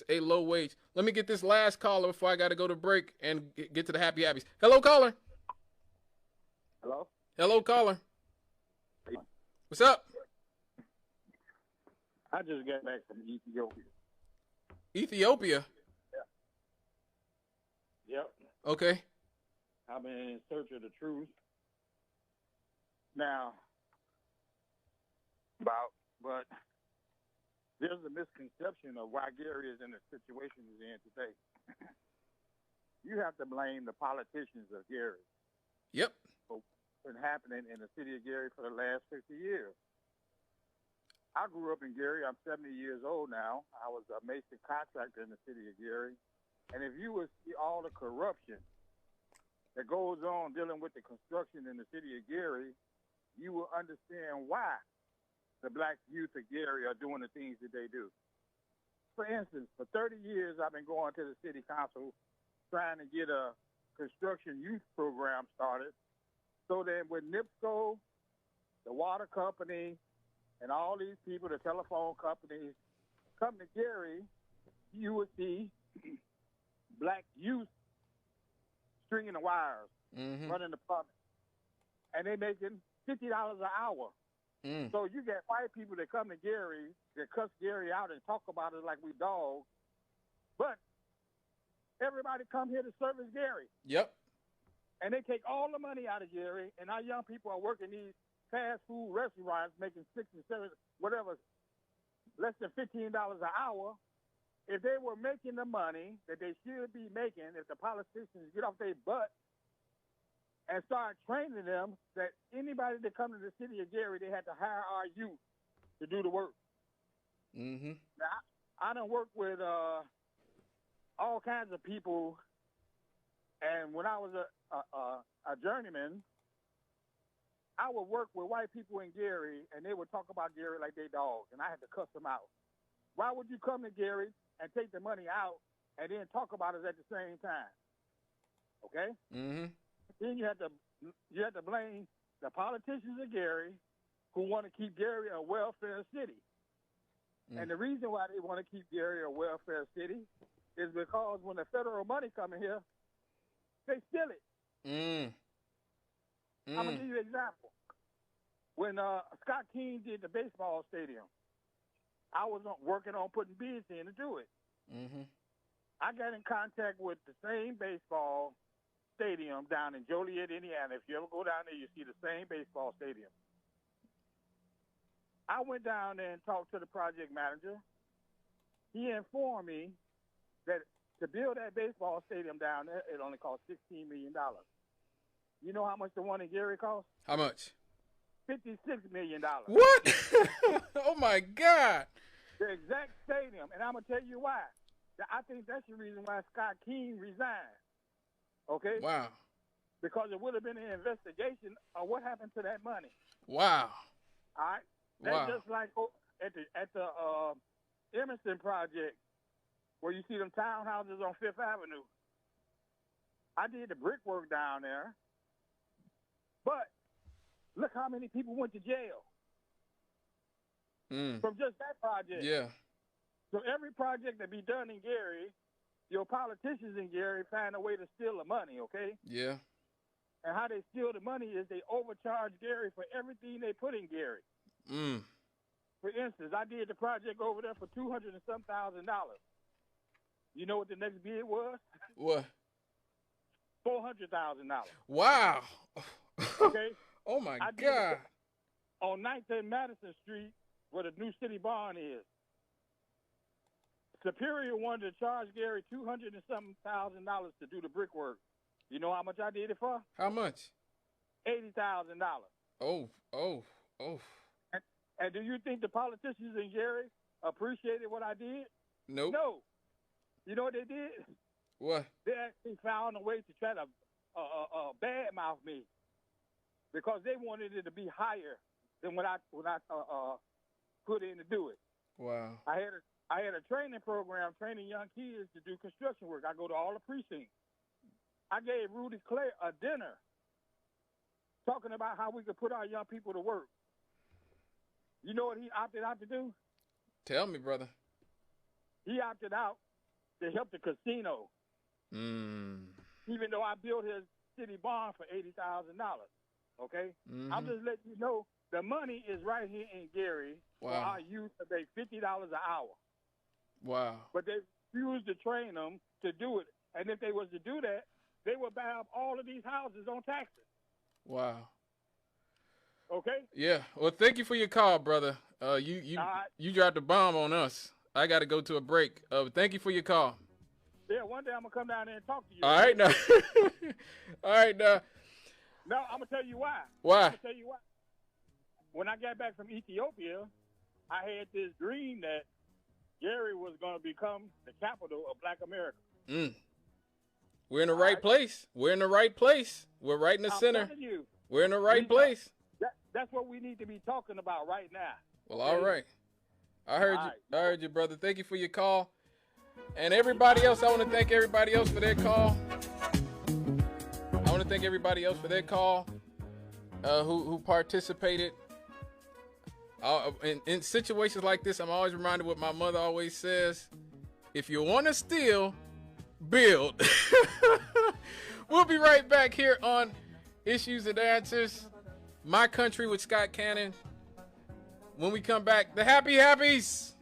a low wage. Let me get this last caller before I got to go to break and get to the happy happies. Hello, caller. Hello? Hello, caller. What's up? I just got back from Ethiopia. Ethiopia. Yep. Okay. I've been in search of the truth. Now, but there's a misconception of why Gary is in the situation he's in today. You have to blame the politicians of Gary. Yep. For what's been happening in the city of Gary for the last 50 years. I grew up in Gary. I'm 70 years old now. I was a mason contractor in the city of Gary. And if you would see all the corruption that goes on dealing with the construction in the city of Gary, you will understand why the black youth of Gary are doing the things that they do. For instance, for 30 years, I've been going to the city council trying to get a construction youth program started so that when NIPSCO, the water company, and all these people, the telephone companies, come to Gary, you would see black youth stringing the wires, running the plumbing. And they making $50 an hour. So you get white people that come to Gary, that cuss Gary out and talk about it like we dogs. But everybody come here to service Gary. Yep. And they take all the money out of Gary, and our young people are working these fast food restaurants making $6 and $7, whatever, less than $15 an hour. If they were making the money that they should be making, if the politicians get off their butt and start training them, that anybody that come to the city of Gary, they had to hire our youth to do the work. Now, I done worked with all kinds of people, and when I was a journeyman, I would work with white people in Gary, and they would talk about Gary like they dogs, and I had to cuss them out. Why would you come to Gary and take the money out and then talk about us at the same time? Okay? Then you had to blame the politicians of Gary who want to keep Gary a welfare city. And the reason why they want to keep Gary a welfare city is because when the federal money come in here, they steal it. I'm going to give you an example. When Scott King did the baseball stadium, I was working on putting bids in to do it. I got in contact with the same baseball stadium down in Joliet, Indiana. If you ever go down there, you see the same baseball stadium. I went down there and talked to the project manager. He informed me that to build that baseball stadium down there, it only cost $16 million. You know how much the one in Gary cost? How much? $56 million. What? Oh, my God. The exact stadium. And I'm going to tell you why. I think that's the reason why Scott King resigned. Okay? Wow. Because it would have been an investigation of what happened to that money. Wow. All right? That's just like at the Emerson project where you see them townhouses on Fifth Avenue. I did the brickwork down there. But look how many people went to jail from just that project. Yeah. So every project that be done in Gary, your politicians in Gary find a way to steal the money, okay? Yeah. And how they steal the money is they overcharge Gary for everything they put in Gary. For instance, I did the project over there for $200,000 and some thousand. You know what the next bid was? What? $400,000. Wow. Okay? Oh, my God. On 9th and Madison Street, where the new city barn is, Superior wanted to charge Gary $200,000 and some thousand to do the brickwork. You know how much I did it for? How much? $80,000. Oh. And do you think the politicians in Gary appreciated what I did? Nope. No. You know what they did? What? They actually found a way to try to badmouth me because they wanted it to be higher than what I put in to do it. Wow. I had a training program training young kids to do construction work. I go to all the precincts. I gave Rudy Clay a dinner talking about how we could put our young people to work. You know what he opted out to do? Tell me, brother. He opted out to help the casino, even though I built his city bond for $80,000. Okay, I'm just letting you know the money is right here in Gary for our youth to make $50 an hour. Wow. But they refused to train them to do it, and if they was to do that, they would buy up all of these houses on taxes. Wow. Okay. Yeah. Well, thank you for your call, brother. You dropped a bomb on us. I got to go to a break. Thank you for your call. Yeah, one day I'm gonna come down there and talk to you. All right, now. All right, now. No, I'm gonna tell you why. Why? I'm gonna tell you why. When I got back from Ethiopia, I had this dream that Gary was gonna become the capital of Black America. We're in the right place. We're in the right place. We're right in the center. I'm telling you, we're in the right place. That's what we need to be talking about right now. Well, okay? All right. I heard you. I heard you, brother. Thank you for your call. And everybody else, I want to thank everybody else for their call. I want to thank everybody else for their call who participated. In situations like this, I'm always reminded what my mother always says. If you want to steal, build. We'll be right back here on Issues and Answers. My Country with Scott Cannon. When we come back, the Happy Happies.